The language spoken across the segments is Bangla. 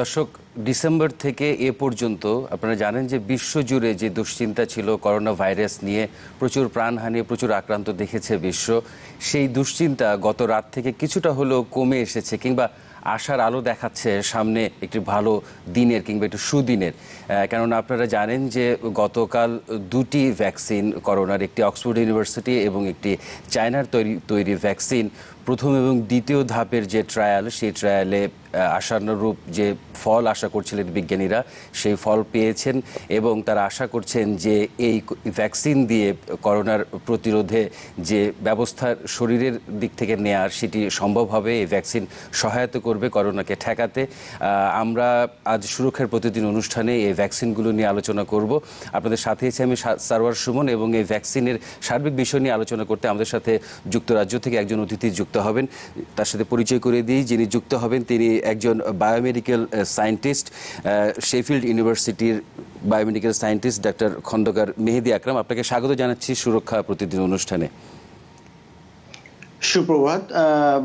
দর্শক, ডিসেম্বর থেকে এ পর্যন্ত আপনারা জানেন যে বিশ্বজুড়ে যে দুশ্চিন্তা ছিল করোনা ভাইরাস নিয়ে, প্রচুর প্রাণহানি, প্রচুর আক্রান্ত দেখেছে বিশ্ব। সেই দুশ্চিন্তা গত রাত থেকে কিছুটা হলেও কমে এসেছে, কিংবা আশার আলো দেখাচ্ছে সামনে একটি ভালো দিনের কিংবা একটু সুদিনের। কেননা আপনারা জানেন যে গতকাল দুটি ভ্যাকসিন করোনার, একটি অক্সফোর্ড ইউনিভার্সিটি এবং একটি চায়নার তৈরি ভ্যাকসিন, প্রথম এবং দ্বিতীয় ধাপের যে ট্রায়াল, সেই ট্রায়ালে আশানুরূপ যে ফল আশা করছিলেন বিজ্ঞানীরা, সেই ফল পেয়েছেন এবং তারা আশা করছেন যে এই ভ্যাকসিন দিয়ে করোনার প্রতিরোধে যে ব্যবস্থা শরীরের দিক থেকে নেয়ার, সেটি সম্ভব হবে। এই ভ্যাকসিন সহায়তা করবে করোনাকে ঠেকাতে। আমরা আজ সুরক্ষার প্রতিদিন অনুষ্ঠানে এই ভ্যাকসিনগুলো নিয়ে আলোচনা করব। আপনাদের সাথে আছি আমি সারওয়ার সুমন, এবং এই ভ্যাকসিনের সার্বিক বিষয় নিয়ে আলোচনা করতে আমাদের সাথে যুক্তরাজ্য থেকে একজন অতিথি যুক্ত হবেন। তার সাথে পরিচয় করে দিই। যিনি যুক্ত হবেন তিনি একজন বায়োমেডিক্যাল সায়েন্টিস্ট, শেফিল্ড ইউনিভার্সিটির বায়োমেডিক্যাল সায়েন্টিস্ট ডাক্তার খন্দকার মেহেদী আকরাম। আপনাকে স্বাগত জানাচ্ছি সুরক্ষা প্রতিদিন অনুষ্ঠানে। সুপ্রভাত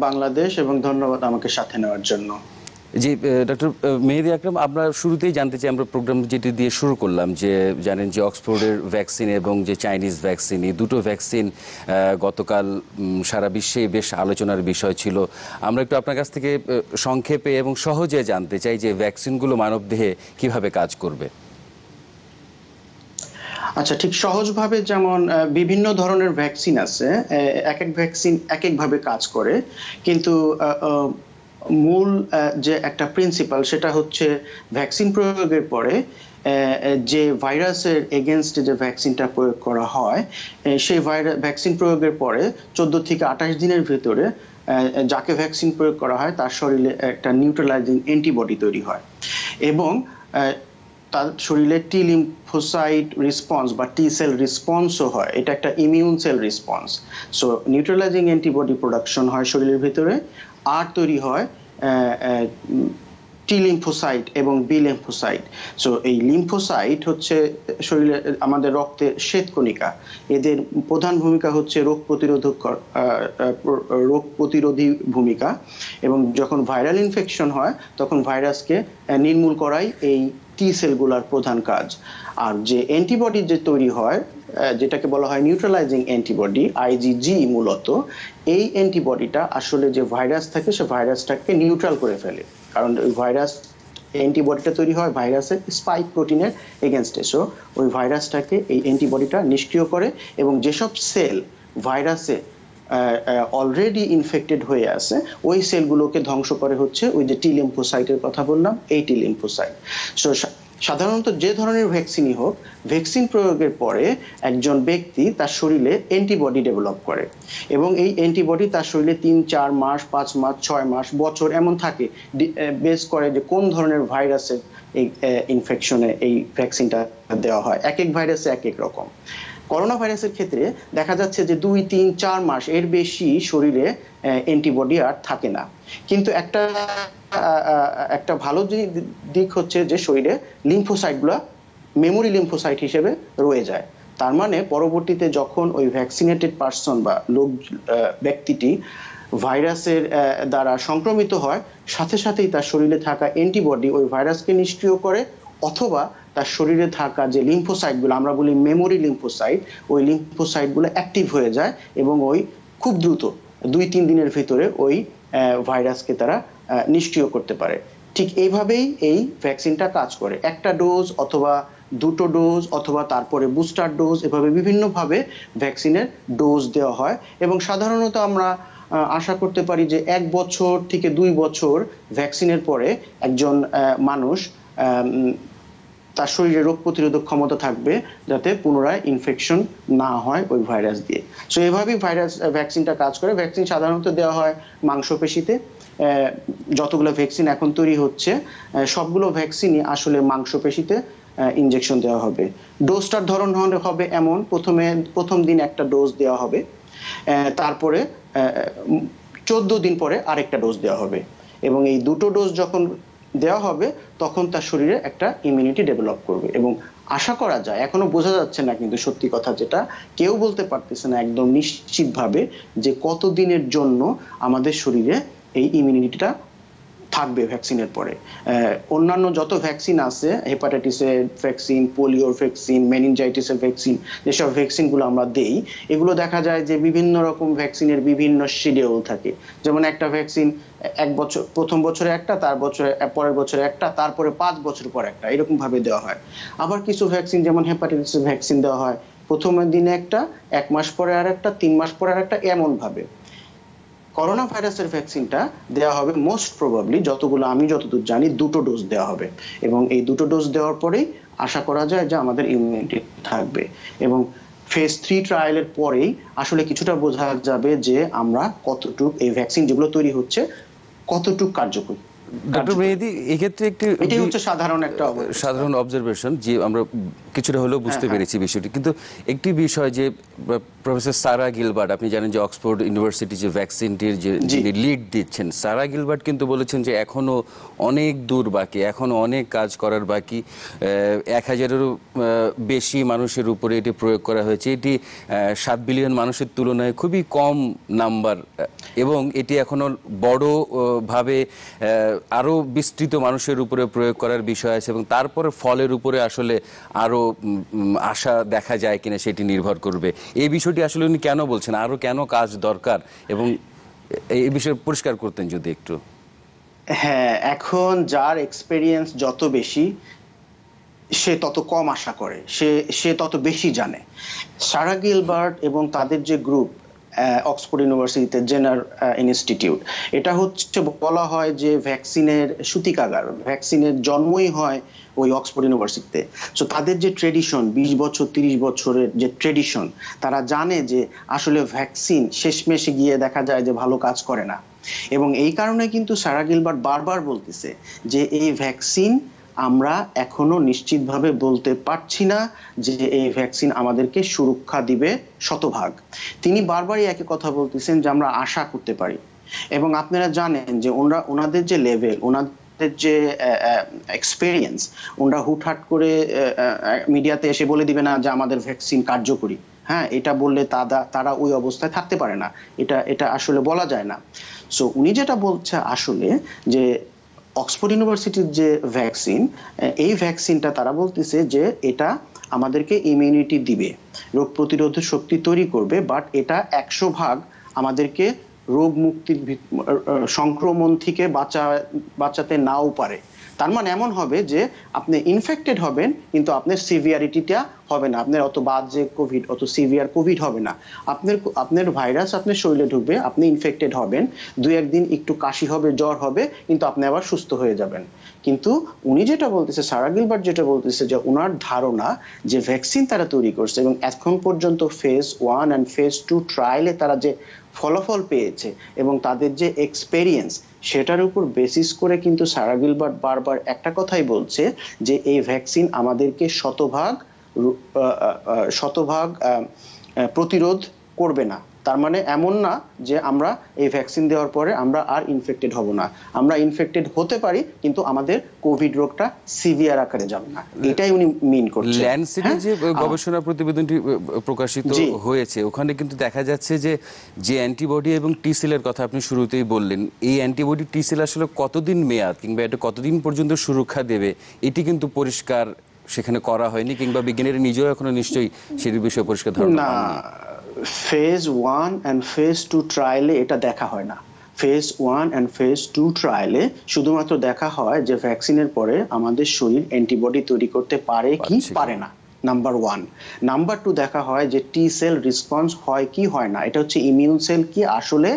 বাংলাদেশ, এবং ধন্যবাদ আমাকে সাথে নেওয়ার জন্য। জি ডক্টর মেহেদী আকরাম, আমরা শুরুতেই জানতে চাই, আমরা প্রোগ্রাম যেটি দিয়ে শুরু করলাম, যে জানেন যে অক্সফোর্ডের ভ্যাকসিন এবং যে চাইনিজ ভ্যাকসিন, এই দুটো ভ্যাকসিন গতকাল সারা বিশ্বে বেশ আলোচনার বিষয় ছিল। আমরা একটু আপনার কাছ থেকে সংক্ষেপে এবং সহজে জানতে চাই যে ভ্যাকসিনগুলো মানবদেহে কিভাবে কাজ করবে। আচ্ছা, ঠিক সহজভাবে, যেমন বিভিন্ন ধরনের ভ্যাকসিন আছে, এক এক ভ্যাকসিন এক একভাবে কাজ করে, কিন্তু মূল যে একটা প্রিন্সিপাল, সেটা হচ্ছে ভ্যাকসিন প্রয়োগের পরে যে ভাইরাসের এগেনস্টে যে ভ্যাকসিনটা প্রয়োগ করা হয়, সেই ভ্যাকসিন প্রয়োগের পরে 14 থেকে 28 দিনের ভেতরে যাকে ভ্যাকসিন প্রয়োগ করা হয় তার শরীরে একটা নিউট্রালাইজিং অ্যান্টিবডি তৈরি হয়, এবং তার শরীরে টি লিম্ফোসাইট রেসপন্স বা টি সেল রেসপন্সও হয়। এটা একটা immune cell response. So neutralising antibody production হয় শরীরের ভিতরে, আর তৈরি হয় টি লিম্ফোসাইট এবং বি লিম্ফোসাইট। সো এই লিম্ফোসাইট হচ্ছে শরীরে আমাদের রক্তের শ্বেতকণিকা। এদের প্রধান ভূমিকা হচ্ছে রোগ প্রতিরোধী ভূমিকা, এবং যখন ভাইরাল ইনফেকশন হয় তখন ভাইরাসকে নির্মূল করাই এই টি সেলগুলোর প্রধান কাজ। আর যে অ্যান্টিবডি যে তৈরি হয়, যেটাকে বলা হয় নিউট্রালাইজিং অ্যান্টিবডি, আইজিজি, মূলত এই অ্যান্টিবডিটা আসলে যে ভাইরাস থাকে সে ভাইরাসটাকে নিউট্রাল করে ফেলে। কারণ ওই ভাইরাস অ্যান্টিবডিটা তৈরি হয় ভাইরাসের স্পাইক প্রোটিনের এগেনস্টে। সো ওই ভাইরাসটাকে এই অ্যান্টিবডিটা নিষ্ক্রিয় করে, এবং যেসব সেল ভাইরাসে অলরেডি ইনফেক্টেড হয়ে আছে, ওই সেলগুলোকে ধ্বংস করে হচ্ছে ওই যে টি লিম্ফোসাইটের কথা বললাম, এই টি লিম্ফোসাইট। সো সাধারণত যে ধরনের ভ্যাকসিনই হোক, ভ্যাকসিন প্রয়োগের পরে একজন ব্যক্তি তার শরীরে অ্যান্টিবডি ডেভেলপ করে, এবং এই অ্যান্টিবডি তার শরীরে 3-4 মাস, 5 মাস, 6 মাস, বছর এমন থাকে, বেস করে যে কোন ধরনের ভাইরাসের এই ইনফেকশনে এই ভ্যাকসিনটা দেওয়া হয়। এক এক ভাইরাসে এক এক রকম। করোনা ভাইরাসের ক্ষেত্রে দেখা যাচ্ছে যে 2-3-4 মাস এর বেশি শরীরে অ্যান্টিবডি আর থাকে না, কিন্তু একটা ভালো দিক হচ্ছে যে শরীরে লিম্ফোসাইটগুলো মেমোরি লিম্ফোসাইট হিসেবে রয়ে যায়। তার মানে পরবর্তীতে যখন ওই ভ্যাকসিনেটেড পারসন বা ব্যক্তিটি ভাইরাসের দ্বারা সংক্রমিত হয়, সাথে সাথেই তার শরীরে থাকা অ্যান্টিবডি ওই ভাইরাসকে নিষ্ক্রিয় করে, অথবা তার শরীরে থাকা যে লিম্ফোসাইটগুলো, আমরা বলি মেমোরি লিম্ফোসাইট, ওই লিম্ফোসাইটগুলো অ্যাক্টিভ হয়ে যায়, এবং ওই খুব দ্রুত 2-3 দিনের ভিতরে ওই ভাইরাসকে তারা নিষ্ক্রিয় করতে পারে। ঠিক এইভাবেই এই ভ্যাকসিনটা কাজ করে। একটা ডোজ অথবা দুটো ডোজ অথবা তারপরে বুস্টার ডোজ, এভাবে বিভিন্নভাবে ভ্যাকসিনের ডোজ দেওয়া হয়, এবং সাধারণত আমরা আশা করতে পারি যে 1 বছর থেকে 2 বছর ভ্যাকসিনের পরে একজন মানুষ তার শরীরে রোগ প্রতিরোধক ক্ষমতা থাকবে, যাতে পুনরায় ইনফেকশন না হয় ওই ভাইরাস দিয়ে। সো এভাবেই ভ্যাকসিনটা কাজ করে। ভ্যাকসিন সাধারণত দেওয়া হয় মাংসপেশিতে। যতগুলো ভ্যাকসিন এখন তৈরি হচ্ছে, সবগুলো ভ্যাকসিনই আসলে মাংসপেশিতে ইনজেকশন দেওয়া হবে। ডোজটার ধরন হবে এমন, প্রথম দিন একটা ডোজ দেওয়া হবে, তারপরে 14 দিন পরে আরেকটা ডোজ দেওয়া হবে, এবং এই দুটো ডোজ যখন দেওয়া হবে তখন তার শরীরে একটা ইমিউনিটি ডেভেলপ করবে। এবং আশা করা যায়, এখনো বোঝা যাচ্ছে না, কিন্তু সত্যি কথা যেটা কেউ বলতে পারতেছে না একদম নিশ্চিতভাবে, যে কতদিনের জন্য আমাদের শরীরে এই ইমিউনিটিটা থাকবে ভ্যাকসিনের পরে। অন্যান্য যত ভ্যাকসিন আছে, হেপাটাইটিসের ভ্যাকসিন, পোলিওর ভ্যাকসিন, মেনিনজাইটিসের ভ্যাকসিন, যেসব ভ্যাকসিনগুলো আমরা দেই, এগুলো দেখা যায় যে বিভিন্ন রকম ভ্যাকসিনের বিভিন্ন শিডিউল থাকে। যেমন একটা ভ্যাকসিন 1 বছর, প্রথম বছরে একটা, তার বছরে পরের বছরে একটা, তারপরে 5 বছর পর একটা, এরকম ভাবে দেওয়া হয়। আবার কিছু ভ্যাকসিন যেমন হেপাটাইটিসের ভ্যাকসিন দেওয়া হয় প্রথমের দিনে একটা, 1 মাস পরে আর একটা, 3 মাস পরে আর একটা, এমন ভাবে। করোনা ভাইরাসের ভ্যাকসিনটা দেওয়া হবে মোস্ট প্রবাবলি, আমি যতদূর জানি, 2টো ডোজ দেওয়া হবে, এবং এই 2টো ডোজ দেওয়ার পরেই আশা করা যায় যে আমাদের ইমিউনিটি থাকবে, এবং ফেজ 3 ট্রায়ালের পরেই আসলে কিছুটা বোঝা যাবে যে আমরা কতটুক এই ভ্যাকসিন যেগুলো তৈরি হচ্ছে কতটুক কার্যকরী। ডক্টর মেহেদী, এক্ষেত্রে এটাই হচ্ছে সাধারণ অবজারভেশন, যে আমরা কিছুটা হলেও বুঝতে পেরেছি বিষয়টি। কিন্তু একটি বিষয় যে প্রফেসর সারা গিলবার্ট, আপনি জানেন যে অক্সফোর্ড ইউনিভার্সিটি যে ভ্যাকসিনটির যিনি লিড দিচ্ছেন, সারা গিলবার্ট কিন্তু বলেছেন যে এখনো অনেক দূর বাকি, এখনো অনেক কাজ করার বাকি। 1000-এরও বেশি মানুষের উপরে এটি প্রয়োগ করা হয়েছে। এটি 7 বিলিয়ন মানুষের তুলনায় খুবই কম নাম্বার, এবং এটি এখনো বড় ভাবে আরো বিস্তৃত মানুষের উপরে প্রয়োগ করার বিষয় আছে, এবং তারপরে ফলের উপরে আসলে আরো আশা দেখা যায় কিনা সেটি নির্ভর করবে। এই বিষয়টি আসলে উনি কেন বলছেন, আরো কেন কাজ দরকার, এবং এই বিষয়ে পরিষ্কার করতেন যদি একটু। হ্যাঁ, এখন যার এক্সপেরিয়েন্স যত বেশি, সে তত কম আশা করে, সে তত বেশি জানে। সারা গিলবার্ট এবং তাদের যে গ্রুপ অক্সফোর্ড ইউনিভার্সিটিতে জেনার ইনস্টিটিউট, এটা হচ্ছে বলা হয় যে ভ্যাকসিনের সূতিকাগার, ভ্যাকসিনের জন্মই হয় ওই অক্সফোর্ড ইউনিভার্সিটিতে। সো তাদের যে ট্রেডিশন, 20 বছর 30 বছরের যে ট্রেডিশন, তারা জানে যে আসলে ভ্যাকসিন শেষমেশে গিয়ে দেখা যায় যে ভালো কাজ করে না। এবং এই কারণে কিন্তু সারা গিলবার্ট বারবার বলতেছে যে এই ভ্যাকসিন আমরা এখনো নিশ্চিতভাবে বলতে পারছি না যে এই ভ্যাকসিন আমাদেরকে সুরক্ষা দিবে শতভাগ। তিনি বারবারই একই কথা বলতেছেন যে আমরা আশা করতে পারি, এবং আপনারা জানেন যে ওনাদের যে লেভেল, ওনাদের যে এক্সপেরিয়েন্স, ওনারা হুটহাট করে মিডিয়াতে এসে বলে দিবে না যে আমাদের ভ্যাকসিন কার্যকরী। হ্যাঁ, এটা বললে তারা ওই অবস্থায় থাকতে পারে না, এটা আসলে বলা যায় না। সো উনি যেটা বলছে আসলে যে অক্সফোর্ড ইউনিভার্সিটির যে ভ্যাকসিন, এই ভ্যাকসিনটা তারা বলতেছে যে এটা আমাদেরকে ইমিউনিটি দিবে, রোগ প্রতিরোধক শক্তি তৈরি করবে, বাট এটা 100% আমাদেরকে রোগ মুক্তির সংক্রমণ থেকে বাঁচাতে নাও পারে। তার মানে এমন হবে যে আপনি ইনফেক্টেড হবেন, কিন্তু আপনার সিভিয়ারিটিটা হবে না, আপনার অত বাজে কোভিড, অত সিভিয়ার কোভিড হবে না। আপনার ভাইরাস আপনার শরীরে ঢুকবে, আপনি ইনফেক্টেড হবেন, 2-1 দিন একটু কাশি হবে, জ্বর হবে, কিন্তু আপনি আবার সুস্থ হয়ে যাবেন। কিন্তু উনি যেটা বলতেছে, সারা গিলবার্ট যেটা বলতেছে, যে ওনার ধারণা যে ভ্যাকসিন তারা তৈরি করছে, এবং এখন পর্যন্ত ফেজ 1 এন্ড ফেজ 2 ট্রায়ালে তারা যে ফলাফল পেয়েছে এবং তাদের যে এক্সপেরিয়েন্স, সেটার উপর বেসিস করে কিন্তু সারা গিলবার্ট বারবার একটা কথাই বলছে যে এই ভ্যাকসিন আমাদেরকে শতভাগ প্রতিরোধ করবে না। তার মানে এমন না যে আমরা এই ভ্যাকসিন দেওয়ার পরে আমরা আর ইনফেক্টেড হব না, আমরা ইনফেক্টেড হতে পারি, কিন্তু আমাদের কোভিড রোগটা সিভিয়ার আকারে যাবে না, এটাই উনি মিন করছেন। ল্যান্ডসেটে যে গবেষণা প্রতিবেদনটি প্রকাশিত হয়েছে, ওখানে কিন্তু দেখা যাচ্ছে যে অ্যান্টিবডি এবং টি সেলের কথা আপনি শুরুতেই বললেন, এই অ্যান্টিবডি টি সেল আসলে কতদিন মেয়াদ, কিংবা এটা কতদিন পর্যন্ত সুরক্ষা দেবে, এটি কিন্তু পরিষ্কার সেখানে করা হয়নি, কিংবা বিজ্ঞানীরা নিজেও এখনো নিশ্চয়ই সেই বিষয়ে পরিষ্কার ধারণা পাননি। ফেজ 1 এন্ড ফেজ 2 ট্রায়ালে এটা দেখা হয় না। ফেজ 1 এন্ড ফেজ 2 ট্রায়ালে শুধুমাত্র দেখা হয় যে ভ্যাকসিনের পরে আমাদের শরীর অ্যান্টিবডি তৈরি করতে পারে কি পারে না, নাম্বার 1। নাম্বার 2 দেখা হয় যে টি সেল রেসপন্স হয় কি হয় না, এটা হচ্ছে ইমিউন সেল কি আসলে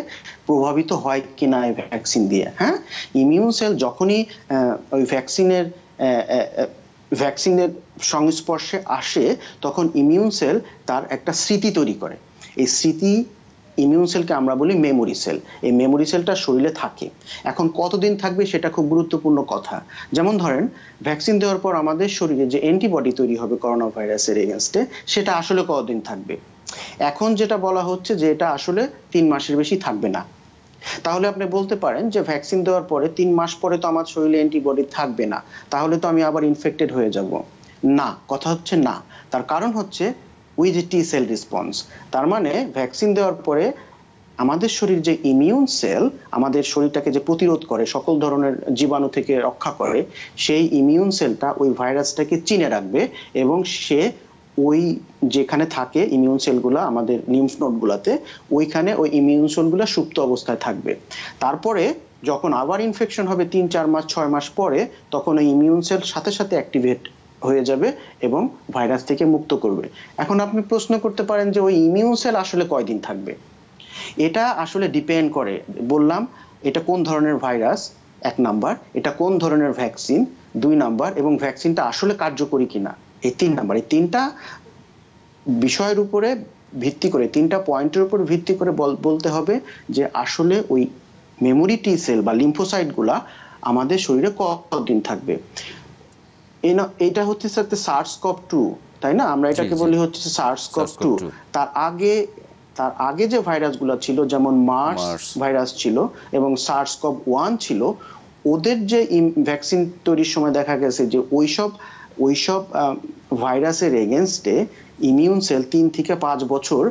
প্রভাবিত হয় কিনা এই ভ্যাকসিন দিয়ে। হ্যাঁ, ইমিউন সেল যখনই ওই ভ্যাকসিনের সংস্পর্শে আসে, তখন ইমিউন সেল তার একটা স্মৃতি তৈরি করে। এই স্মৃতি ইমিউন সেলকে আমরা বলি মেমোরি সেল। এই মেমোরি সেলটা শরীরে থাকে। এখন কতদিন থাকবে সেটা খুব গুরুত্বপূর্ণ কথা। যেমন ধরেন, ভ্যাকসিন দেওয়ার পর আমাদের শরীরে যে অ্যান্টিবডি তৈরি হবে করোনা ভাইরাসের এগেইনস্টে, সেটা আসলে কতদিন থাকবে। এখন যেটা বলা হচ্ছে যে এটা আসলে 3 মাসের বেশি থাকবে না। তাহলে আপনি বলতে পারেন যে ভ্যাকসিন দেওয়ার পরে 3 মাস পরে তো আমার শরীরে অ্যান্টিবডি থাকবে না, তাহলে তো আমি আবার ইনফেক্টেড হয়ে যাব। না, কথা হচ্ছে না। তার কারণ হচ্ছে ওই যে টি সেল রেসপন্স। তার মানে ভ্যাকসিন দেওয়ার পরে আমাদের শরীর যে ইমিউন সেল, আমাদের শরীরটাকে যে প্রতিরোধ করে, সকল ধরনের জীবাণু থেকে রক্ষা করে, সেই ইমিউন সেলটা ওই ভাইরাসটাকে চিনে রাখবে এবং সে ওই যেখানে থাকে ইমিউন সেলগুলো আমাদের লিম্ফ নোডগুলোতে, ওইখানে ওই ইমিউন সেলগুলো সুপ্ত অবস্থায় থাকবে। তারপরে যখন আবার ইনফেকশন হবে 3-4 মাস 6 মাস পরে, তখন ওই ইমিউন সেল সাথে সাথে অ্যাক্টিভেট হয়ে যাবে এবং ভাইরাস থেকে মুক্ত করবে। এখন আপনি প্রশ্ন করতে পারেন যে ওই ইমিউন সেল আসলে কয়দিন থাকবে? এটা আসলে ডিপেন্ড করে, বললাম এটা কোন ধরনের ভাইরাস 1 নাম্বার, এটা কোন ধরনের ভ্যাকসিন 2 নাম্বার, এবং ভ্যাকসিনটা আসলে কার্যকরী কিনা এই 3 নাম্বার। এই 3টা বিষয়ের উপরে ভিত্তি করে, 3টা পয়েন্টের উপর ভিত্তি করে বলতে হবে যে আসলে ওই মেমোরি টি সেল বা লিম্ফোসাইট গুলা আমাদের শরীরে কতদিন থাকবে। এটা হচ্ছে SARS-CoV-2, তাই না? আমরা এটাকে বলি হচ্ছে SARS-CoV-2। তার আগে যে ভাইরাসগুলো ছিল, যেমন মার্স ভাইরাস ছিল এবং SARS-CoV-1 ছিল, ওদের যে ভ্যাকসিন তৈরির সময় দেখা গেছে যে ওইসব ভাইরাসের এগেনস্টে ইমিউন সেল 3 থেকে 5 বছর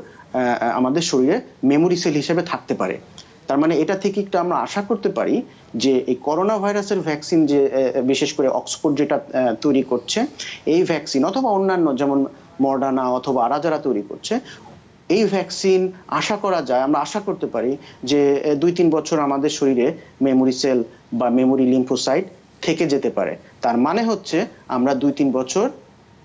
আমাদের শরীরে মেমোরি সেল হিসেবে থাকতে পারে। তার মানে এটা থেকে একটু আমরা আশা করতে পারি যে এই করোনা ভাইরাসের ভ্যাকসিন, যে বিশেষ করে অক্সফোর্ড যেটা তৈরি করছে, এই ভ্যাকসিন অথবা অন্যান্য যেমন মডার্না অথবা আরা যারা তৈরি করছে, এই ভ্যাকসিন আশা করা যায়, আমরা আশা করতে পারি যে 2-3 বছর আমাদের শরীরে মেমোরি সেল বা মেমোরি লিম্ফোসাইট থেকে যেতে পারে। তার মানে হচ্ছে আমরা 2-3 বছর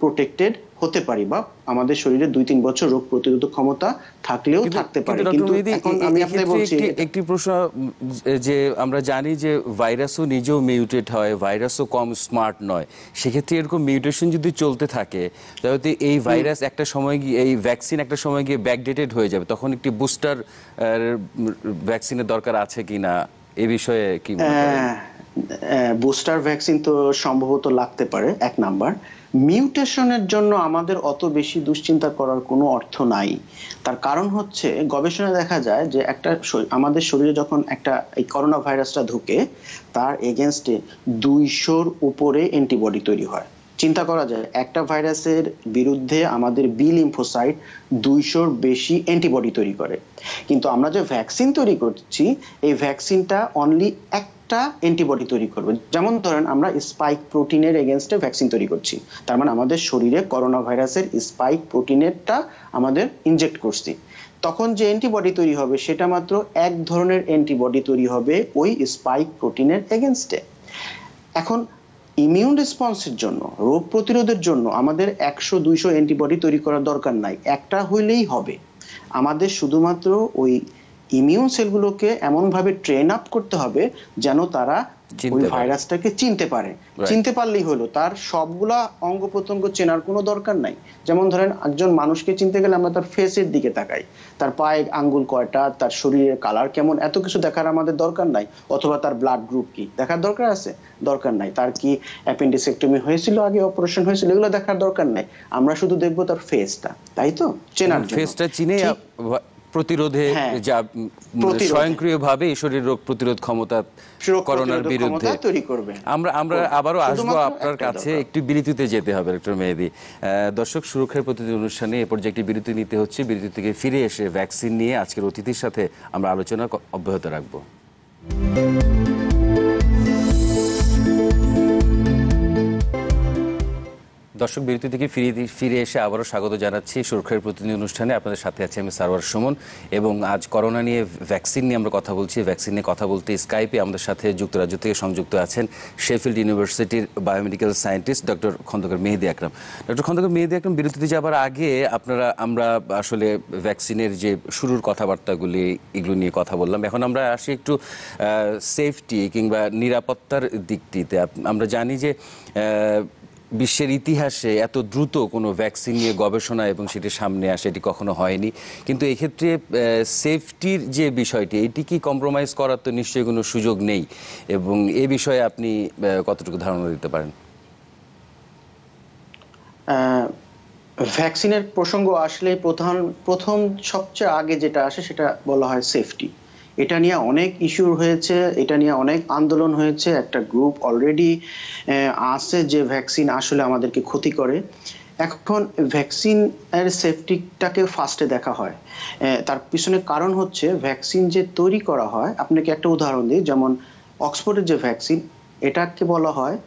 প্রোটেক্টেড হতে পারি, বা আমাদের শরীরে 2-3 বছর রোগ প্রতিরোধক ক্ষমতা থাকলেও থাকতে পারে। কিন্তু এখন আমি আপনাকে বলছি একটি প্রশ্ন, যে আমরা জানি যে ভাইরাসও নিজেও মিউটেট হয়, ভাইরাসও কম স্মার্ট নয়, সেক্ষেত্রে এরকম মিউটেশন যদি চলতে থাকে তাহলে এই ভাইরাস একটা সময় গিয়ে, এই ভ্যাকসিন একটা সময় গিয়ে ব্যাকডেটেড হয়ে যাবে, তখন একটি বুস্টার ভ্যাকসিনের দরকার আছে কিনা এ বিষয়ে কি মনে করেন? বুস্টার ভ্যাকসিন তো সম্ভবত লাগতে পারে 1 নাম্বার। মিউটেশনের জন্য আমাদের অত বেশি দুশ্চিন্তা করার কোনো অর্থ নাই। তার কারণ হচ্ছে গবেষণায় দেখা যায় যে আমাদের শরীরে যখন এই করোনা ভাইরাসটা ঢুকে, তার এগেনস্টে 200-র উপরে অ্যান্টিবডি তৈরি হয়। চিন্তা করা যায় একটা ভাইরাসের বিরুদ্ধে আমাদের বি লিম্ফোসাইট 200-র বেশি অ্যান্টিবডি তৈরি করে। কিন্তু আমরা যে ভ্যাকসিন তৈরি করছি, এই ভ্যাকসিনটা অনলি একটা অ্যান্টিবডি তৈরি করবে। যেমন ধরেন আমরা স্পাইক প্রোটিনের এগেনস্টে ভ্যাকসিন তৈরি করছি, তার মানে আমাদের শরীরে করোনা ভাইরাসের স্পাইক প্রোটিনেরটা আমাদের ইনজেক্ট করছি। তখন যে অ্যান্টিবডি তৈরি হবে সেটা মাত্র এক ধরনের অ্যান্টিবডি তৈরি হবে ওই স্পাইক প্রোটিনের এগেনস্টে। এখন ইমিউন রেসপন্সের জন্য, রোগ প্রতিরোধের জন্য আমাদের 100-200 অ্যান্টিবডি তৈরি করার দরকার নাই, একটা হইলেই হবে। আমাদের শুধুমাত্র ওই ইমিউন সেলগুলোকে এমনভাবে ট্রেন আপ করতে হবে যেন তারা ওই ভাইরাসটাকে চিনতে পারে। চিনতে পারলেই হলো, তার সবগুলা অঙ্গ প্রত্যঙ্গ চেনার কোনো দরকার নাই। যেমন ধরেন একজন মানুষকে চিনতে গেলে আমরা তার ফেসের দিকে তাকাই, তার পায়ে আঙ্গুল কয়টা, তার শরীরের কালার কেমন, এত কিছু দেখার আমাদের দরকার নাই। অথবা তার ব্লাড গ্রুপ কি দেখার দরকার আছে? দরকার নাই। তার কি অ্যাপেন্ডিসেক্টমি হয়েছিল, আগে অপারেশন হয়েছিল, এগুলো দেখার দরকার নাই। আমরা শুধু দেখবো তার ফেসটা, তাই তো? চেনার জন্য ফেসটা চিনে প্রতিরোধে যা স্বয়ংক্রিয়ভাবে শরীর রোগ প্রতিরোধ ক্ষমতা করোনার বিরুদ্ধে তৈরি করবে। আমরা আবারও আসবো আপনার কাছে, একটু বিরতিতে যেতে হবে ডক্টর মেহেদী। দর্শক, সুরক্ষার প্রতিনিধি অনুষ্ঠানে এ পর্যায়ে একটি বিরতি নিতে হচ্ছে। বিরতি থেকে ফিরে এসে ভ্যাকসিন নিয়ে আজকের অতিথির সাথে আমরা আলোচনা অব্যাহত রাখবো। দর্শক, বিরতি থেকে ফিরে এসে আবারও স্বাগত জানাচ্ছি সুরক্ষার প্রতিনিধি অনুষ্ঠানে। আপনাদের সাথে আছি আমি সারওয়ার সুমন, এবং আজ করোনা নিয়ে, ভ্যাকসিন নিয়ে আমরা কথা বলছি। ভ্যাকসিন নিয়ে কথা বলতে স্কাইপে আমাদের সাথে যুক্তরাজ্য থেকে সংযুক্ত আছেন শেফিল্ড ইউনিভার্সিটির বায়োমেডিক্যাল সায়েন্টিস্ট ডক্টর খন্দকার মেহেদী আকরাম। ডক্টর খন্দকার মেহেদী আকরাম, বিরতিতে যাবার আগে আমরা আসলে ভ্যাকসিনের যে শুরুর কথাবার্তাগুলি, এগুলো নিয়ে কথা বললাম। এখন আমরা আসি একটু সেফটি কিংবা নিরাপত্তার দিকটিতে। আমরা জানি যে বিশ্বের ইতিহাসে এত দ্রুত কোনো ভ্যাকসিন নিয়ে গবেষণা এবং সেটি সামনে আসে, এটি কখনো হয়নি। কিন্তু এক্ষেত্রে সেফটির যে বিষয়টি, এটি কি কম্প্রোমাইজ করার তো নিশ্চয়ই কোনো সুযোগ নেই, এবং এ বিষয়ে আপনি কতটুকু ধারণা দিতে পারেন? ভ্যাকসিনের প্রসঙ্গ আসলে প্রথম সবচেয়ে আগে যেটা আসে সেটা বলা হয় সেফটি। এটা নিয়ে অনেক ইস্যু হয়েছে, এটা নিয়ে অনেক আন্দোলন হয়েছে। একটা গ্রুপ অলরেডি আছে যে ভ্যাকসিন আসলে আমাদেরকে ক্ষতি করে। এখন ভ্যাকসিন এর সেফটিটাকে ফার্স্টে দেখা হয়। তার পিছনে কারণ হচ্ছে ভ্যাকসিন যে তৈরি করা হয়, আপনাকে একটা উদাহরণ দিই, যেমন অক্সফোর্ডের যে ভ্যাকসিন, এটাকে বলা হয়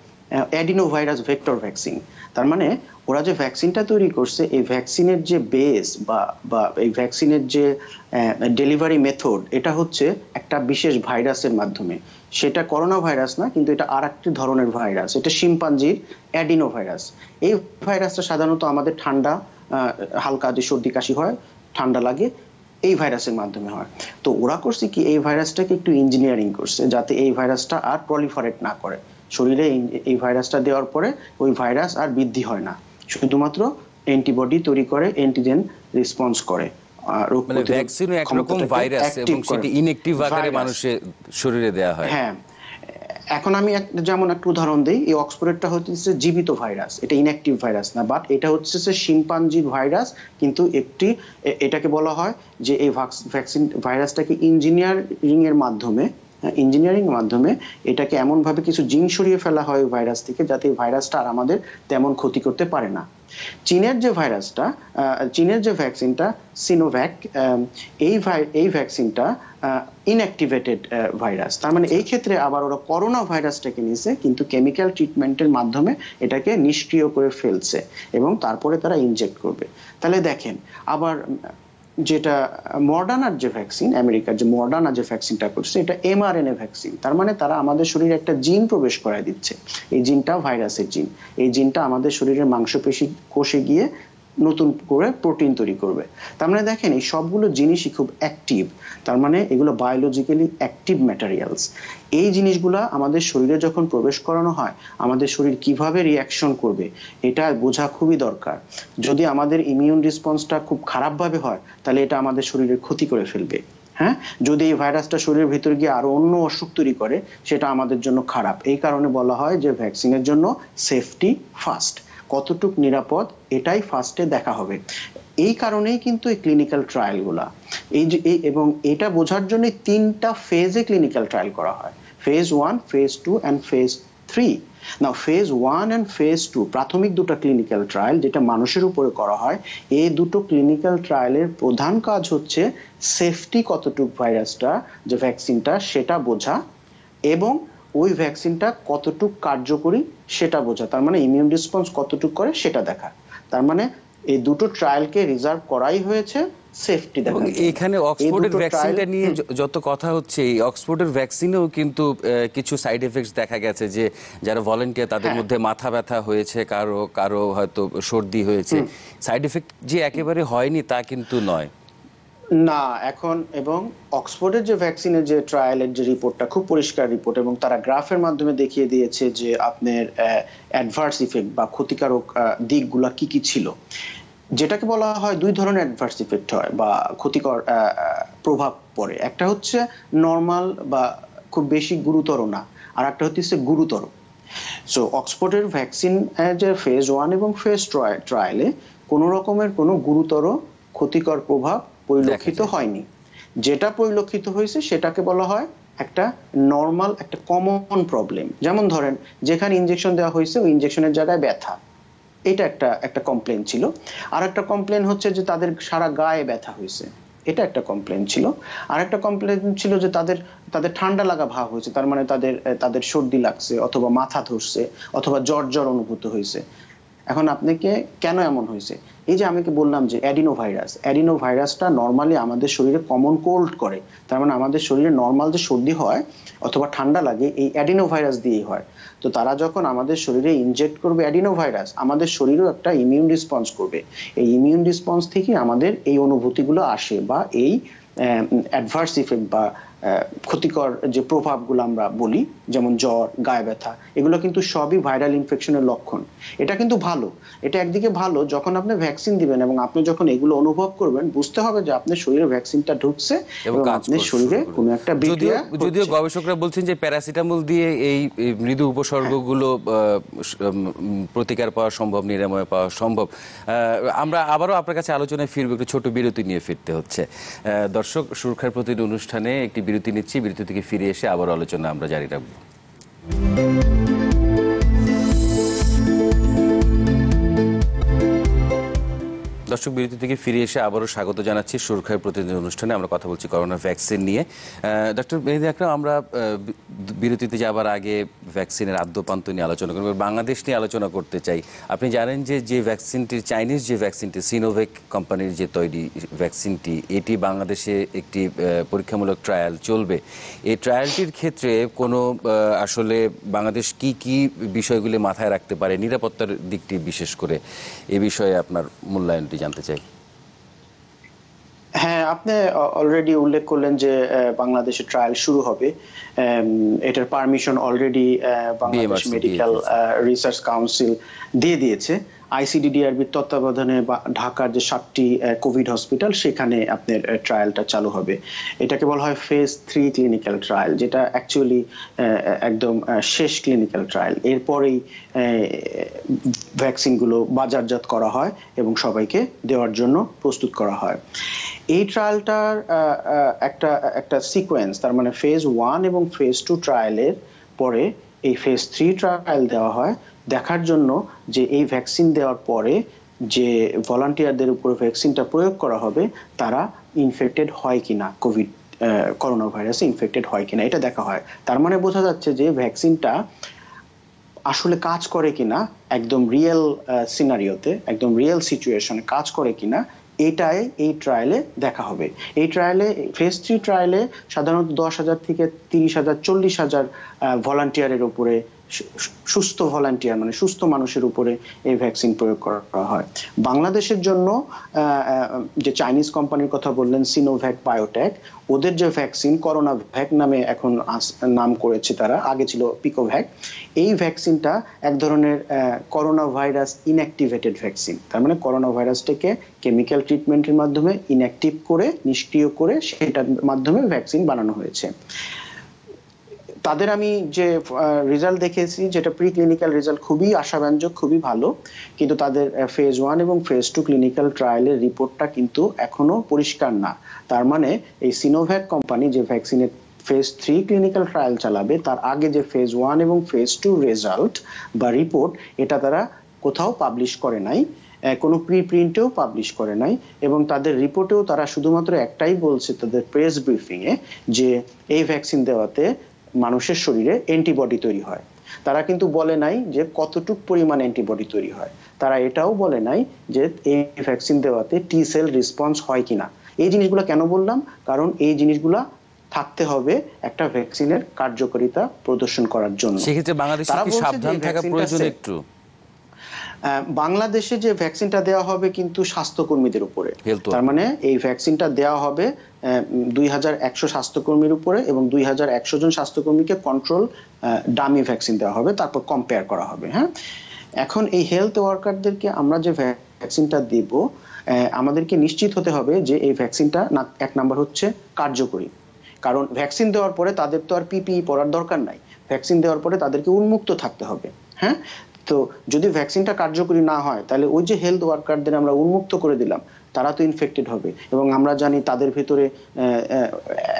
অ্যাডিনোভাইরাস ভেক্টর ভ্যাকসিন। তার মানে ওরা যে ভ্যাকসিনটা তৈরি করছে, এই ভ্যাকসিনের যে বেস বা বা এই ভ্যাকসিনের যে ডেলিভারি মেথড, এটা হচ্ছে একটা বিশেষ ভাইরাসের মাধ্যমে। সেটা করোনা ভাইরাস না, কিন্তু এটা আর একটি ধরনের ভাইরাস, এটা শিম্পাঞ্জির অ্যাডিনো ভাইরাস। এই ভাইরাসটা সাধারণত আমাদের ঠান্ডা, হালকা যে সর্দি কাশি হয়, ঠান্ডা লাগে, এই ভাইরাসের মাধ্যমে হয়। তো ওরা করছে কি, এই ভাইরাসটাকে একটু ইঞ্জিনিয়ারিং করছে যাতে এই ভাইরাসটা আর প্রলিফারেট না করে শরীরে। এই ভাইরাসটা দেওয়ার পরে ওই ভাইরাস আর বৃদ্ধি হয় না, শুধুমাত্র অ্যান্টিবডি তৈরি করে, অ্যান্টিজেন রেসপন্স করে। মানে ভ্যাকসিনও একরকম ভাইরাস এবং সেটি ইনঅ্যাক্টিভ আকারে মানুষের শরীরে দেয়া হয়। হ্যাঁ, এখন আমি যেমন একটা উদাহরণ দিই, এই অক্সফোর্ডেরটা হচ্ছে জীবিত ভাইরাস, এটা ইনঅ্যাক্টিভ ভাইরাস না, বাট এটা হচ্ছে শিম্পাঞ্জির ভাইরাস। কিন্তু এটাকে বলা হয় যে এই ভ্যাকসিন ভাইরাসটাকে ইঞ্জিনিয়ারিং এর মাধ্যমে এটাকে এমন ভাবে কিছু জিন সরিয়ে ফেলা হয় ভাইরাস থেকে, যাতে এই ভাইরাসটা আর আমাদের তেমন ক্ষতি করতে পারে না। চীনের যে ভ্যাকসিনটা সিনোভ্যাক, এই ভ্যাকসিনটা ইনঅ্যাক্টিভেটেড ভাইরাস। তার মানে এই ক্ষেত্রে আবার ওরা করোনা ভাইরাসটাকে নিয়েছে, কিন্তু কেমিক্যাল ট্রিটমেন্টের মাধ্যমে এটাকে নিষ্ক্রিয় করে ফেলছে এবং তারপরে তারা ইনজেক্ট করবে। তাহলে দেখেন, আবার যেটা মডার্নার যে ভ্যাকসিন, আমেরিকার যে মডার্না যে ভ্যাকসিনটা করছে, এটা এমআরএনএ ভ্যাকসিন। তার মানে তারা আমাদের শরীরে একটা জিন প্রবেশ করায় দিচ্ছে। এই জিনটা ভাইরাসের জিন। এই জিনটা আমাদের শরীরের মাংসপেশি কোষে গিয়ে নতুন করে প্রোটিন তৈরি করবে। তার মানে দেখেন, এই সবগুলো জিনিসই খুব অ্যাক্টিভ। তার মানে এগুলো বায়োলজিক্যালি অ্যাক্টিভ ম্যাটেরিয়ালস। এই জিনিসগুলা আমাদের শরীরে যখন প্রবেশ করানো হয়, আমাদের শরীর কিভাবে রিয়াকশন করবে এটা বোঝা খুবই দরকার। যদি আমাদের ইমিউন রেসপন্সটা খুব খারাপভাবে হয়, তাহলে এটা আমাদের শরীরের ক্ষতি করে ফেলবে। হ্যাঁ, যদি এই ভাইরাসটা শরীরের ভিতরে গিয়ে আরো অন্য অসুখ তৈরি করে, সেটা আমাদের জন্য খারাপ। এই কারণে বলা হয় যে ভ্যাকসিনের জন্য সেফটি ফার্স্ট, কতটুক নিরাপদ এটাই ফার্স্টে দেখা হবে। এই কারণেই কিন্তু এই ক্লিনিক্যাল ট্রায়ালগুলা, এবং এটা বোঝার জন্য 3টা ফেজে ক্লিনিক্যাল ট্রায়াল করা হয়: phase 1, phase 2 and phase 3। Now phase 1 and phase 2 প্রাথমিক দুটো ক্লিনিক্যাল ট্রায়াল, যেটা মানুষের উপরে করা হয়। এই দুটো ক্লিনিক্যাল ট্রায়ালের প্রধান কাজ হচ্ছে সেফটি কতটুক ভাইরাসটা, যে ভ্যাকসিনটা, সেটা বোঝা, এবং ওই ভ্যাকসিনটা কতটুক কার্যকরী সেটা বোঝা। তার মানে ইমিউন রেসপন্স কতটুক করে সেটা দেখা। তার মানে এই দুটো ট্রায়ালকে রিজার্ভ করাই হয়েছে সেফটি দেখার জন্য। এখানে অক্সফোর্ডের ভ্যাকসিনটা নিয়ে যত কথা হচ্ছে, এই অক্সফোর্ডের ভ্যাকসিনেও কিন্তু কিছু সাইড এফেক্টস দেখা গেছে, যে যারা ভলান্টিয়ার তাদের মধ্যে মাথা ব্যথা হয়েছে, কারো কারো হয়তো সর্দি হয়েছে। সাইড এফেক্ট যে একেবারে হয়নি তা কিন্তু নয় না এখন। এবং অক্সফোর্ডের যে ভ্যাকসিনের যে ট্রায়ালের যে রিপোর্টটা খুব পরিষ্কার রিপোর্ট, এবং তারা গ্রাফের মাধ্যমে দেখিয়ে দিয়েছে যে আপনার অ্যাডভার্স ইফেক্ট বা ক্ষতিকারক দিকগুলা কি কি ছিল। যেটাকে বলা হয়, দুই ধরনের অ্যাডভার্স ইফেক্ট হয় বা ক্ষতিকর প্রভাব পড়ে। একটা হচ্ছে নর্মাল বা খুব বেশি গুরুতর না, আর একটা হচ্ছে গুরুতর। সো অক্সফোর্ডের ভ্যাকসিন যে ফেজ 1 এবং ফেজ ট্রায়ালে কোনো রকমের কোনো গুরুতর ক্ষতিকর প্রভাব পরিলক্ষিত হয়নি। যেটা পরিলক্ষিত হয়েছে সেটাকে বলা হয় একটা নর্মাল, একটা কমন প্রবলেম। যেমন ধরেন, যেখানে ইনজেকশন দেওয়া হয়েছে ওই ইনজেকশনের জায়গায় ব্যথা, এটা একটা কমপ্লেন ছিল। আর একটা কমপ্লেন হচ্ছে যে তাদের সারা গায়ে ব্যথা হয়েছে, এটা একটা কমপ্লেন ছিল। আর একটা কমপ্লেন ছিল যে তাদের ঠান্ডা লাগা ভাব হয়েছে, তার মানে তাদের সর্দি লাগছে, অথবা মাথা ধরছে, অথবা জ্বর জ্বর অনুভূত হয়েছে। এখন আপনাকে কেন এমন হয়েছে, এই যে আমি বললাম যে অ্যাডিনো ভাইরাসটা নর্মালি আমাদের শরীরে কমন কোল্ড করে। তার মানে আমাদের শরীরে নর্মাল যে সর্দি হয় অথবা ঠান্ডা লাগে, এই অ্যাডিনো ভাইরাস দিয়েই হয়। তো তারা যখন আমাদের শরীরে ইনজেক্ট করবে অ্যাডিনো ভাইরাস, আমাদের শরীরেও একটা ইমিউন রেসপন্স করবে। এই ইমিউন রেসপন্স থেকে আমাদের এই অনুভূতিগুলো আসে, বা এই অ্যাডভার্স ইফেক্ট বা ক্ষতিকর যে প্রভাবগুলো আমরা বলি, যেমন জ্বর, গায়ে ব্যথা, এগুলো কিন্তু সবই ভাইরাল ইনফেকশনের লক্ষণ। এটা কিন্তু ভালো, এটা একদিকে ভালো। যখন আপনি ভ্যাকসিন দিবেন এবং আপনি যখন এগুলো অনুভব করবেন, বুঝতে হবে যে আপনার শরীরে ভ্যাকসিনটা ঢুকছে এবং আপনার শরীরে কোনো একটা বিক্রিয়া। যদিও গবেষকরা বলছেন যে প্যারাসিটামল দিয়ে এই মৃদু উপসর্গগুলো প্রতিকার পাওয়া সম্ভব, নিরাময় পাওয়া সম্ভব। আমরা আবারও আপনার কাছে আলোচনায় ফিরবো, একটু ছোট বিরতি নিয়ে ফিরতে হচ্ছে। দর্শক, সুরক্ষার প্রতিটি অনুষ্ঠানে একটি বিরতি নিচ্ছি, বিরতি থেকে ফিরে এসে আবার আলোচনা আমরা জারি রাখবো। দর্শক, বিরতি থেকে ফিরে এসে আবারও স্বাগত জানাচ্ছি সুরক্ষার প্রতিনিধি অনুষ্ঠানে। আমরা কথা বলছি করোনা ভ্যাকসিন নিয়ে। ডক্টর মেহেদী আকরাম, আমরা বিরতিতে যাবার আগে ভ্যাকসিনের আদ্যপান্ত নিয়ে আলোচনা করব, বাংলাদেশ নিয়ে আলোচনা করতে চাই। আপনি জানেন যে ভ্যাকসিনটির, চাইনিজ যে ভ্যাকসিনটি, সিনোভেক কোম্পানির যে তৈরি ভ্যাকসিনটি, এটি বাংলাদেশে একটি পরীক্ষামূলক ট্রায়াল চলবে। এই ট্রায়ালটির ক্ষেত্রে কোনো আসলে বাংলাদেশ কি কি বিষয়গুলি মাথায় রাখতে পারে, নিরাপত্তার দিকটি বিশেষ করে, এ বিষয়ে আপনার মূল্যায়নটি জানতে চাই। হ্যাঁ, আপনি অলরেডি উল্লেখ করলেন যে বাংলাদেশে ট্রায়াল শুরু হবে। এটার permission already Bangladesh medical research council দিয়ে দিয়েছে। আইসিডিডিআরবির তত্ত্বাবধানে ঢাকার যে 7টি কোভিড হসপিটাল, সেখানে আপনার ট্রায়ালটা চালু হবে। এটাকে বলা হয় ফেজ 3 ক্লিনিক্যাল ট্রায়াল, যেটা অ্যাকচুয়ালি একদম শেষ ক্লিনিক্যাল ট্রায়াল। এরপরেই ভ্যাকসিনগুলো বাজারজাত করা হয় এবং সবাইকে দেওয়ার জন্য প্রস্তুত করা হয়। এই ট্রায়ালটার একটা সিকোয়েন্স, তার মানে ফেজ 1 এবং ফেজ 2 ট্রায়ালের পরে এই ফেজ 3 ট্রায়াল দেওয়া হয়, দেখার জন্য যে এই ভ্যাকসিন দেওয়ার পরে যে ভলান্টিয়ারদের উপর ভ্যাকসিনটা প্রয়োগ করা হবে তারা ইনফেক্টেড হয় কিনা, করোনা ভাইরাসে ইনফেক্টেড হয় কিনা, এটা দেখা হয়। তার মানে বোঝা যাচ্ছে যে ভ্যাকসিনটা আসলে কাজ করে কিনা, একদম রিয়েল সিনারিওতে, একদম রিয়েল সিচুয়েশনে কাজ করে কিনা, এটাই এই ট্রায়ালে দেখা হবে। এই ট্রায়ালে, ফেজ 3 ট্রায়ালে সাধারণত 10,000 থেকে 30,000, 40,000 ভলান্টিয়ারের উপরে, সুস্থ ভলান্টিয়ার মানে সুস্থ মানুষের উপরে এই ভ্যাকসিন প্রয়োগ করা হয়। বাংলাদেশের জন্য যে চাইনিজ কোম্পানির কথা বললেন, সিনোভ্যাক বায়োটেক, ওদের যে ভ্যাকসিন করোনা ভ্যাক নামে এখন নাম করেছে তারা, আগে ছিল পিকোভ্যাক। এই ভ্যাকসিনটা এক ধরনের করোনা ভাইরাস ইনঅ্যাক্টিভেটেড ভ্যাকসিন। তার মানে করোনা ভাইরাসটাকে কেমিক্যাল ট্রিটমেন্টের মাধ্যমে ইনঅ্যাক্টিভ করে, নিষ্ক্রিয় করে, সেটার মাধ্যমে ভ্যাকসিন বানানো হয়েছে। তাদের আমি যে রেজাল্ট দেখেছি, যেটা প্রি ক্লিনিক্যাল রেজাল্ট খুবই আশাব্যঞ্জক, খুবই ভালো, কিন্তু তাদের ফেজ 1 এবং ফেজ 2 ক্লিনিক্যাল ট্রায়ালের রিপোর্টটা কিন্তু এখনো পরিষ্কার না। তার মানে এই সিনোভ্যাক কোম্পানি যে ভ্যাকসিনের ফেজ 3 ক্লিনিক্যাল ট্রায়াল চালাবে, তার আগে যে ফেজ 1 এবং ফেজ 2 রেজাল্ট বা রিপোর্ট, এটা তারা কোথাও পাবলিশ করে নাই, কোনো প্রিন্টেও পাবলিশ করে নাই। এবং তাদের রিপোর্টেও তারা শুধুমাত্র একটাই বলছে তাদের প্রেস ব্রিফিংয়ে, যে এই ভ্যাকসিন দেওয়াতে মানুষের শরীরে অ্যান্টিবডি তৈরি হয়। তারা কিন্তু বলে নাই যে কতটুক পরিমাণ অ্যান্টিবডি তৈরি হয়। তারা এটাও বলে নাই যে এই ভ্যাকসিন দেওয়াতে টি সেল রেসপন্স হয় কিনা। এই জিনিসগুলো কেন বললাম? কারণ এই জিনিসগুলা থাকতে হবে একটা ভ্যাকসিনের কার্যকারিতা প্রদর্শন করার জন্য। সেক্ষেত্রে বাংলাদেশে কি সাবধান থাকা প্রয়োজন একটু? বাংলাদেশে যে ভ্যাকসিনটা দেওয়া হবে কিন্তু স্বাস্থ্যকর্মীদের উপরে। তার মানে এই ভ্যাকসিনটা দেওয়া হবে 2100 স্বাস্থ্যকর্মীর উপরে, এবং 2100 জন স্বাস্থ্যকর্মীকে কন্ট্রোল ডামি ভ্যাকসিন দেওয়া হবে, তারপর কম্পেয়ার করা হবে। হ্যাঁ, এখন এই হেলথ ওয়ার্কারদেরকে আমরা যে ভ্যাকসিনটা দিব, আমাদেরকে নিশ্চিত হতে হবে যে এই ভ্যাকসিনটা এক নাম্বার হচ্ছে কার্যকরী। কারণ ভ্যাকসিন দেওয়ার পরে তাদের তো আর পিপিই পরার দরকার নাই, ভ্যাকসিন দেওয়ার পরে তাদেরকে উন্মুক্ত থাকতে হবে। হ্যাঁ, তো যদি ভ্যাকসিনটা কার্যকরী না হয়, তাহলে ওই যে হেলথ ওয়ার্কারদের আমরা উন্মুক্ত করে দিলাম, তারা তো ইনফেক্টেড হবে। এবং আমরা জানি তাদের ভিতরে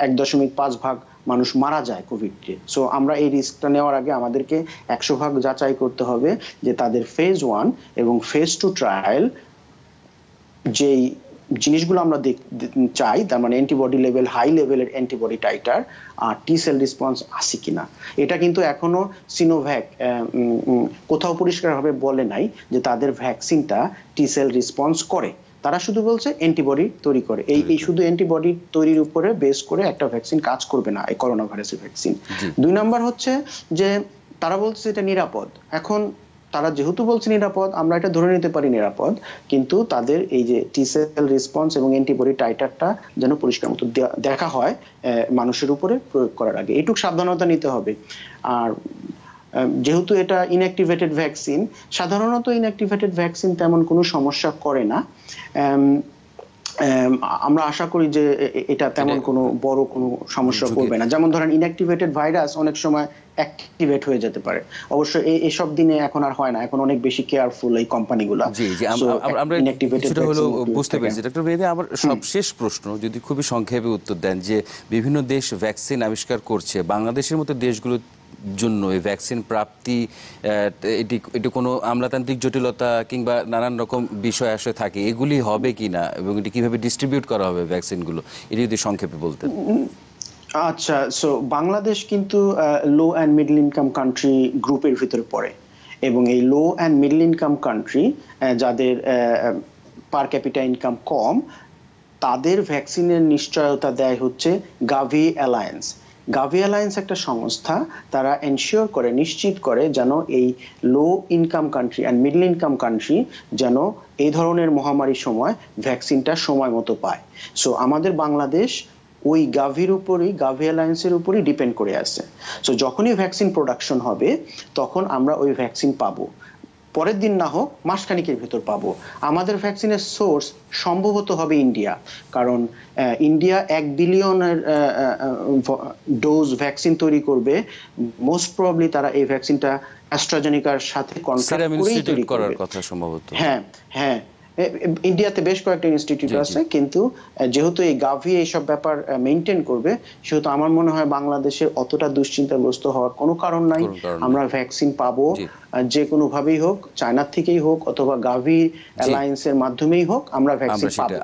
1.5 ভাগ মানুষ মারা যায় কোভিডে। সো আমরা এই রিস্কটা নেওয়ার আগে আমাদেরকে 100 ভাগ যাচাই করতে হবে যে তাদের ফেজ 1 এবং ফেজ 2 ট্রায়াল যেই জিনিসগুলো আমরা চাই, তার মানে অ্যান্টিবডি লেভেল, হাই লেভেলের অ্যান্টিবডি টাইটার আর টি সেল রেসপন্স আসে কিনা। এটা কিন্তু এখনো সিনোভ্যাক কোথাও পরিষ্কারভাবে বলে নাই যে তাদের ভ্যাকসিনটা টি সেল রেসপন্স করে। তারা শুধু বলছে অ্যান্টিবডি তৈরি করে। এই শুধু অ্যান্টিবডি তৈরির উপরে বেস করে একটা ভ্যাকসিন কাজ করবে না, এই করোনা ভাইরাসের ভ্যাকসিন। 2 নাম্বার হচ্ছে যে তারা বলছে এটা নিরাপদ। এখন তারা যেহেতু বলছে নিরাপদ, আমরা এটা ধরে নিতে পারি নিরাপদ, কিন্তু তাদের এই যে টি সেল রেসপন্স এবং অ্যান্টিবডি টাইটারটা যেন পরিষ্কার মতো দেখা হয় মানুষের উপরে প্রয়োগ করার আগে, এইটুকু সাবধানতা নিতে হবে। আর যেহেতু এটা ইনঅ্যাক্টিভেটেড ভ্যাকসিন, সাধারণত ইনঅ্যাক্টিভেটেড ভ্যাকসিন তেমন কোনো সমস্যা করে না। আমরা আশা করি যে এটা তেমন কোনো বড় কোনো সমস্যা করবে না। যেমন ধরেন ইনঅ্যাক্টিভেটেড ভাইরাস অনেক সময় অ্যাক্টিভেট হয়ে যেতে পারে। অবশ্য এসব দিনে এখন আর হয় না, এখন অনেক বেশি কেয়ারফুল এই কোম্পানিগুলো। জি জি, আমরা কিছুটা হলো বুঝতে পেরেছি। ডক্টর মেহেদী, আমার সবশেষ প্রশ্ন যদি খুবই সংক্ষেপে উত্তর দেন, যে বিভিন্ন দেশ ভ্যাকসিন আবিষ্কার করছে, বাংলাদেশের মতো দেশগুলোর জন্য এই ভ্যাকসিন প্রাপ্তি এটি কোনো আমলাতান্ত্রিক জটিলতা কিংবা নানান রকম বিষয় আসলে থাকে, এগুলি হবে কিনা এবং এটি কিভাবে ডিস্ট্রিবিউট করা হবে ভ্যাকসিনগুলো, এটি যদি সংক্ষেপে বলতেন। আচ্ছা, সো বাংলাদেশ কিন্তু low and middle income country গ্রুপের ভিতরে পড়ে, এবং এই low and middle income country যাদের পার ক্যাপিটা ইনকাম কম, তাদের ভ্যাকসিনের নিশ্চয়তা দেয় হচ্ছে গাভি অ্যালায়েন্স। গাভি অ্যালায়েন্স একটা সংস্থা, তারা এনশিওর করে, নিশ্চিত করে যেন এই low income country and middle income country যেন এই ধরনের মহামারীর সময় ভ্যাকসিনটা সময় মতো পায়। সো আমাদের বাংলাদেশ ওই গাভির উপরই, গাভি অ্যালায়েন্সের উপরই ডিপেন্ড করে আছে। সো যখনই ভ্যাকসিন প্রোডাকশন হবে তখন আমরা ওই ভ্যাকসিন পাবো, পরের দিন না হোক মাসখানিকের ভিতর পাবো। আমাদের ভ্যাকসিনের সোর্স সম্ভবত হবে ইন্ডিয়া, কারণ ইন্ডিয়া 1 বিলিয়নের ডোজ ভ্যাকসিন তৈরি করবে। মোস্ট প্রবাবলি তারা এই ভ্যাকসিনটা অ্যাস্ট্রাজেনেকার সাথে কন্ট্রাক্ট করেই তৈরি করার কথা সম্ভবত। হ্যাঁ হ্যাঁ, ইন্ডিয়াতে বেশ কয়েকটা ইনস্টিটিউট আছে, কিন্তু যেহেতু এই গাভি এইসব ব্যাপার মেইনটেইন করবে, সেহেতু আমার মনে হয় বাংলাদেশে অতটা দুশ্চিন্তাগ্রস্ত হওয়ার কোনো কারণ নাই। আমরা ভ্যাকসিন পাবো, যে কোনো ভাবেই হোক, চায়না থেকেই হোক অথবা গাভি অ্যালায়েন্সের মাধ্যমেই হোক, আমরা ভ্যাকসিন পাবো।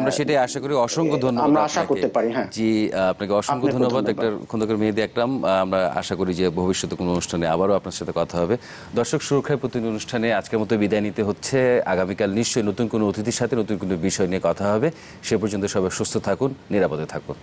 আমরা সেটাই আশা করি। অসংখ্য ধন্যবাদ। আমরা আশা করতে পারি। হ্যাঁ জি, আপনাকে অসংখ্য ধন্যবাদ ডক্টর খন্দকার মেহেদী আকরাম। আমরা আশা করি যে ভবিষ্যতে কোনো অনুষ্ঠানে আবারও আপনার সাথে কথা হবে। দর্শক সুরক্ষার প্রতিনিধি অনুষ্ঠানে আজকের মতো বিদায় নিতে হচ্ছে। আগামীকাল নিশ্চয়ই নতুন কোনো অতিথির সাথে নতুন কোনো বিষয় নিয়ে কথা হবে। সে পর্যন্ত সবাই সুস্থ থাকুন, নিরাপদে থাকুন।